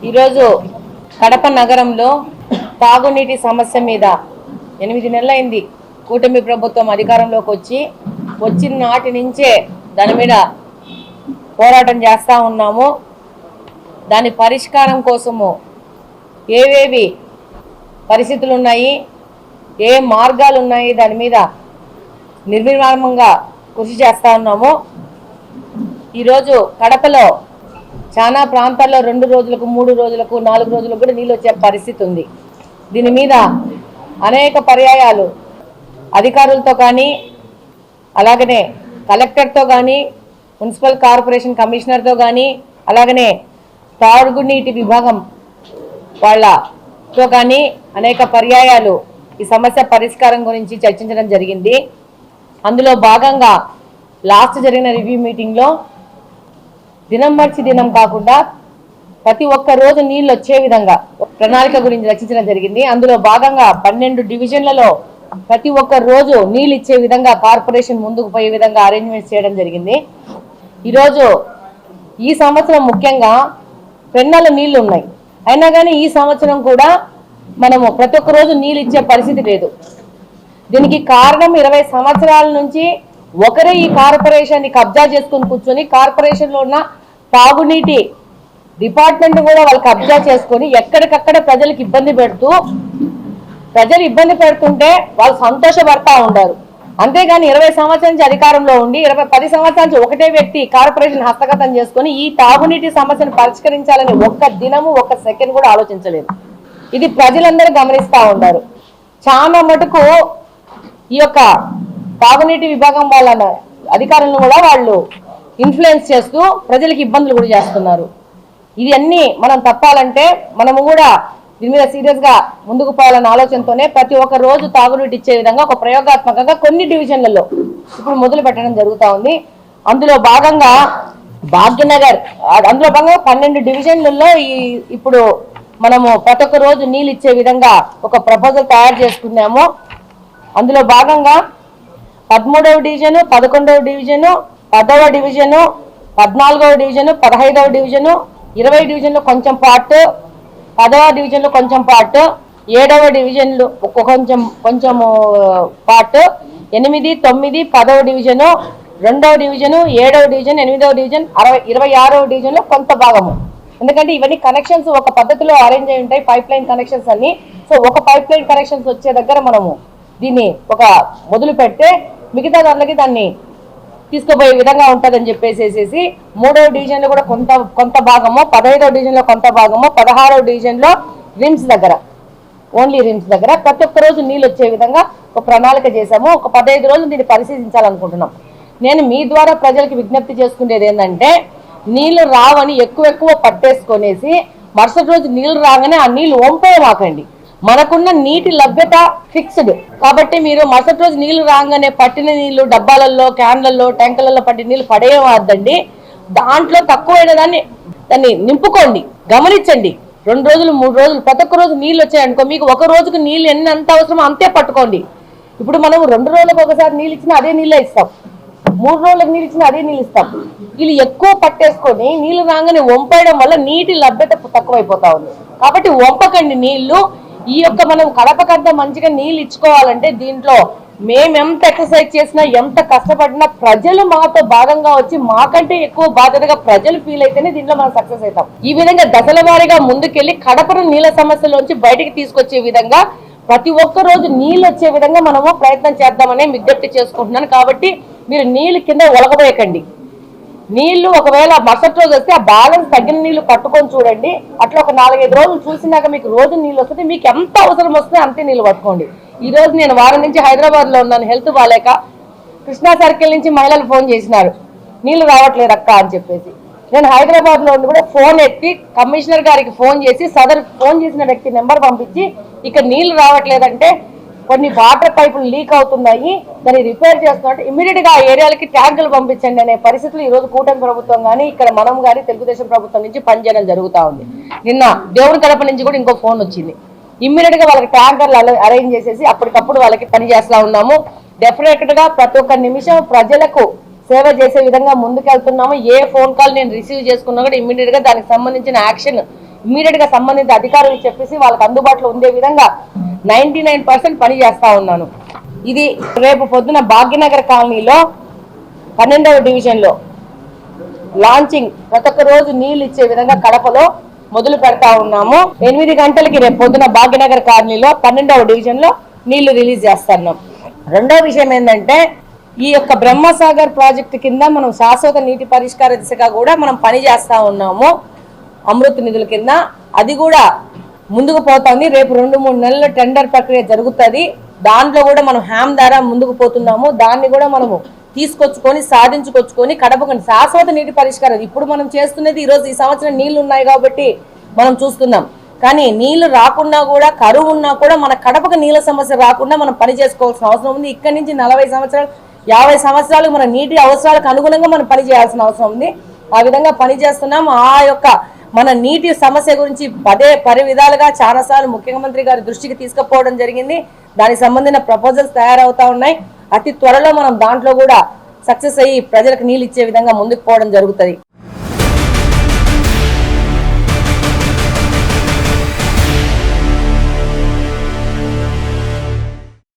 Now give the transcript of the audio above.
ఈరోజు కడప నగరంలో తాగునీటి సమస్య మీద 8 నెలలైంది కూటమి ప్రభుత్వం అధికారంలోకి వచ్చిన నాటి నుంచే దాని మీద పోరాటం చేస్తూ ఉన్నాము. దాని పరిష్కారం కోసము ఏవేవి పరిస్థితులు ఉన్నాయి, ఏ మార్గాలు ఉన్నాయి, దాని మీద నిర్విరామంగా కృషి చేస్తూ ఉన్నాము. ఈరోజు కడపలో చాలా ప్రాంతాల్లో 2 రోజులకు 3 రోజులకు 4 రోజులకు కూడా నీళ్ళు వచ్చే పరిస్థితి ఉంది. దీని మీద అనేక పర్యాయాలు అధికారులతో కానీ, అలాగనే కలెక్టర్తో కానీ, మున్సిపల్ కార్పొరేషన్ కమిషనర్తో కానీ, అలాగనే తాగునీటి విభాగం వాళ్ళతో కానీ అనేక పర్యాయాలు ఈ సమస్య పరిష్కారం గురించి చర్చించడం జరిగింది. అందులో భాగంగా లాస్ట్ జరిగిన రివ్యూ మీటింగ్లో దినం మార్చి దినం కాకుండా ప్రతి ఒక్క రోజు నీళ్ళు వచ్చే విధంగా ప్రణాళిక గురించి రచించడం జరిగింది. అందులో భాగంగా 12 డివిజన్లలో ప్రతి ఒక్క రోజు నీళ్ళు ఇచ్చే విధంగా కార్పొరేషన్ ముందుకు పోయే విధంగా అరేంజ్మెంట్స్ చేయడం జరిగింది. ఈరోజు ఈ సంవత్సరం ముఖ్యంగా పెన్నెల నీళ్లు ఉన్నాయి, అయినా కానీ ఈ సంవత్సరం కూడా మనము ప్రతి ఒక్క రోజు నీళ్ళు ఇచ్చే పరిస్థితి లేదు. దీనికి కారణం 20 సంవత్సరాల నుంచి ఒకరే ఈ కార్పొరేషన్ని కబ్జా చేసుకుని కూర్చొని కార్పొరేషన్లో ఉన్న తాగునీటి డిపార్ట్మెంట్ కూడా వాళ్ళు కబ్జా చేసుకొని ఎక్కడికక్కడ ప్రజలకు ఇబ్బంది పెడుతూ, ప్రజలు ఇబ్బంది పెడుతుంటే వాళ్ళు సంతోషపడతా ఉంటారు. అంతేగాని 20 సంవత్సరాల నుంచి అధికారంలో ఉండి 10 సంవత్సరాల నుంచి ఒకటే వ్యక్తి కార్పొరేషన్ హస్తగతం చేసుకొని ఈ తాగునీటి సమస్యను పరిష్కరించాలని ఒక్క దినము ఒక్క సెకండ్ కూడా ఆలోచించలేదు. ఇది ప్రజలందరూ గమనిస్తూ ఉంటారు. చాలా మటుకు ఈ యొక్క తాగునీటి విభాగం వాళ్ళ అధికారులను కూడా వాళ్ళు ఇన్ఫ్లుయెన్స్ చేస్తూ ప్రజలకు ఇబ్బందులు కూడా చేస్తున్నారు. ఇది అన్నీ మనం తప్పాలంటే మనము కూడా దీని మీద సీరియస్గా ముందుకు పోవాలన్న ఆలోచనతోనే ప్రతి ఒక్క రోజు తాగునీటి ఇచ్చే విధంగా ఒక ప్రయోగాత్మకంగా కొన్ని డివిజన్లలో ఇప్పుడు మొదలు పెట్టడం జరుగుతూ ఉంది. అందులో భాగంగా భాగ్యనగర్, అందులో భాగంగా 12 డివిజన్లలో ఇప్పుడు మనము ప్రతి ఒక్క రోజు నీళ్ళు ఇచ్చే విధంగా ఒక ప్రపోజల్ తయారు చేసుకున్నాము. అందులో భాగంగా 13వ డివిజను, 11వ డివిజను, 10వ డివిజను, 14వ డివిజను, 15వ డివిజను, 20 డివిజన్లో కొంచెం పార్ట్, 10వ డివిజన్లో కొంచెం పార్ట్, 7వ డివిజన్లో కొంచెం పార్ట్, 8, 9, 10వ డివిజను, 2వ డివిజను, 7వ డివిజన్, 8వ డివిజన్, 26వ డివిజన్లో కొంత భాగము. ఎందుకంటే ఇవన్నీ కనెక్షన్స్ ఒక పద్ధతిలో అరేంజ్ అయి ఉంటాయి, పైప్ లైన్ కనెక్షన్స్ అన్ని. సో ఒక పైప్ లైన్ కనెక్షన్స్ వచ్చే దగ్గర మనము దీన్ని ఒక మొదలు పెడితే మిగతా దాంట్లోకి దాన్ని తీసుకుపోయే విధంగా ఉంటుందని చెప్పేసేసి 3వ డివిజన్లో కూడా కొంత భాగము, 15వ డివిజన్లో కొంత భాగము, 16వ డివిజన్లో రిమ్స్ దగ్గర, ఓన్లీ రిమ్స్ దగ్గర ప్రతి ఒక్క రోజు నీళ్ళు వచ్చే విధంగా ఒక ప్రణాళిక చేశాము. ఒక 15 రోజులు దీన్ని పరిశీలించాలనుకుంటున్నాం. నేను మీ ద్వారా ప్రజలకు విజ్ఞప్తి చేసుకునేది ఏంటంటే, నీళ్లు రావని ఎక్కువ పట్టేసుకొనేసి మరుసటి రోజు నీళ్లు రాగానే ఆ నీళ్లు వంపేయమాకండి. మనకున్న నీటి లభ్యత ఫిక్స్డ్ కాబట్టి మీరు మరుసటి రోజు నీళ్లు రాగానే పట్టిన నీళ్లు డబ్బాలలో, క్యాన్లలో, ట్యాంకులలో పట్టిన నీళ్లు పడేయవద్దండి. దాంట్లో తక్కువైన దాన్ని నింపుకోండి, గమనించండి. 2 రోజులు 3 రోజులు ప్రతి ఒక్క రోజు నీళ్ళు వచ్చాయనుకో, మీకు ఒక రోజుకు నీళ్ళు ఎంత అవసరమో అంతే పట్టుకోండి. ఇప్పుడు మనం 2 రోజులకు ఒకసారి నీళ్ళు ఇచ్చినా అదే నీళ్ళే ఇస్తాం, 3 రోజులకు నీళ్ళు ఇచ్చినా అదే నీళ్ళు ఇస్తాం. వీళ్ళు ఎక్కువ పట్టేసుకొని నీళ్లు రాగానే వంపేయడం వల్ల నీటి లభ్యత తక్కువైపోతా ఉంది. కాబట్టి వంపకండి నీళ్లు. ఈ యొక్క మనం కడపకంతా మంచిగా నీళ్ళు ఇచ్చుకోవాలంటే దీంట్లో మేము ఎంత ఎక్సర్సైజ్ చేసినా, ఎంత కష్టపడినా ప్రజలు మాతో భాగంగా వచ్చి మాకంటే ఎక్కువ బాధ్యతగా ప్రజలు ఫీల్ అయితేనే దీంట్లో మనం సక్సెస్ అవుతాం. ఈ విధంగా దశల వారీగా ముందుకెళ్లి కడపను నీళ్ళ సమస్యలోంచి బయటికి తీసుకొచ్చే విధంగా ప్రతి ఒక్క రోజు నీళ్ళు వచ్చే విధంగా మనము ప్రయత్నం చేద్దామని విజ్ఞప్తి చేసుకుంటున్నాను. కాబట్టి మీరు నీళ్ళు కింద ఒలగబోయకండి. నీళ్లు ఒకవేళ మరుసటి రోజు వస్తే ఆ బ్యాలెన్స్ తగ్గిన నీళ్లు పట్టుకొని చూడండి. అట్లా ఒక 4-5 రోజులు చూసినాక మీకు రోజు నీళ్ళు వస్తుంది, మీకు ఎంత అవసరం వస్తే అంతే నీళ్ళు పట్టుకోండి. ఈ రోజు నేను వారం నుంచి హైదరాబాద్లో ఉన్నాను, హెల్త్ బాగాలేక. కృష్ణా సర్కిల్ నుంచి మహిళలు ఫోన్ చేసినారు, నీళ్లు రావట్లేదు అక్క అని చెప్పేసి. నేను హైదరాబాద్లో ఉండి కూడా ఫోన్ ఎత్తి కమిషనర్ గారికి ఫోన్ చేసి ఫోన్ చేసిన వ్యక్తి నెంబర్ పంపించి ఇక్కడ నీళ్లు రావట్లేదంటే కొన్ని వాటర్ పైపులు లీక్ అవుతున్నాయి, దాన్ని రిపేర్ చేస్తున్నట్టు ఇమీడియట్ గా ఆ ఏరియాలకి ట్యాంకులు పంపించండి అనే పరిస్థితులు ఈ రోజు కూటమి ప్రభుత్వం కానీ ఇక్కడ మనం కానీ తెలుగుదేశం ప్రభుత్వం నుంచి పనిచేయడం జరుగుతూ ఉంది. నిన్న దేవుని కడప నుంచి కూడా ఇంకో ఫోన్ వచ్చింది. ఇమ్మీడియట్ గా వాళ్ళకి ట్యాంకర్లు అరేంజ్ చేసేసి అప్పటికప్పుడు వాళ్ళకి పని చేస్తా ఉన్నాము. డెఫినెట్ గా ప్రతి ఒక్క నిమిషం ప్రజలకు సేవ చేసే విధంగా ముందుకెళ్తున్నాము. ఏ ఫోన్ కాల్ నేను రిసీవ్ చేసుకున్నా కూడా ఇమ్మీడియట్ గా దానికి సంబంధించిన యాక్షన్ ఇమ్మీడియట్ గా సంబంధిత అధికారులకు చెప్పేసి వాళ్ళకి అందుబాటులో ఉండే విధంగా 99% పని చేస్తా ఉన్నాను. ఇది రేపు పొద్దున భాగ్యనగర్ కాలనీలో 12వ డివిజన్ లో లాంచింగ్ ప్రతి ఒక్క రోజు నీళ్లు ఇచ్చే విధంగా కడపలో మొదలు పెడతా ఉన్నాము. 8 గంటలకి రేపు పొద్దున భాగ్యనగర్ కాలనీలో 12వ డివిజన్ లో నీళ్లు రిలీజ్ చేస్తున్నాం. రెండో విషయం ఏంటంటే ఈ యొక్క బ్రహ్మసాగర్ ప్రాజెక్టు కింద మనం శాశ్వత నీటి పరిష్కార దిశగా కూడా మనం పని చేస్తా ఉన్నాము. అమృత్ నిధుల కింద అది కూడా ముందుకు పోతుంది. రేపు 2-3 నెలల టెండర్ ప్రక్రియ జరుగుతుంది. దాంట్లో కూడా మనం హ్యామ్ ద్వారా ముందుకు పోతున్నాము. దాన్ని కూడా మనము తీసుకొచ్చుకొని సాధించుకొచ్చుకొని కడపకు శాశ్వత నీటి పరిష్కారం ఇప్పుడు మనం చేస్తున్నది. ఈరోజు ఈ సంవత్సరం నీళ్లు ఉన్నాయి కాబట్టి మనం చూస్తున్నాం. కానీ నీళ్లు రాకుండా కూడా కరువు ఉన్నా కూడా మన కడపకు నీళ్ళ సమస్య రాకుండా మనం పని చేసుకోవాల్సిన అవసరం ఉంది. ఇక్కడి నుంచి 40 సంవత్సరాలు 50 సంవత్సరాలు మన నీటి అవసరాలకు అనుగుణంగా మనం పని చేయాల్సిన అవసరం ఉంది. ఆ విధంగా పని చేస్తున్నాం. ఆ యొక్క మన నీటి సమస్య గురించి పరి విధాలుగా చాలాసార్లు ముఖ్యమంత్రి గారి దృష్టికి తీసుకుపోవడం జరిగింది. దానికి సంబంధించిన ప్రపోజల్స్ తయారవుతా ఉన్నాయి. అతి త్వరలో మనం దాంట్లో కూడా సక్సెస్ అయ్యి ప్రజలకు నీళ్ళు ఇచ్చే విధంగా ముందుకు పోవడం జరుగుతుంది.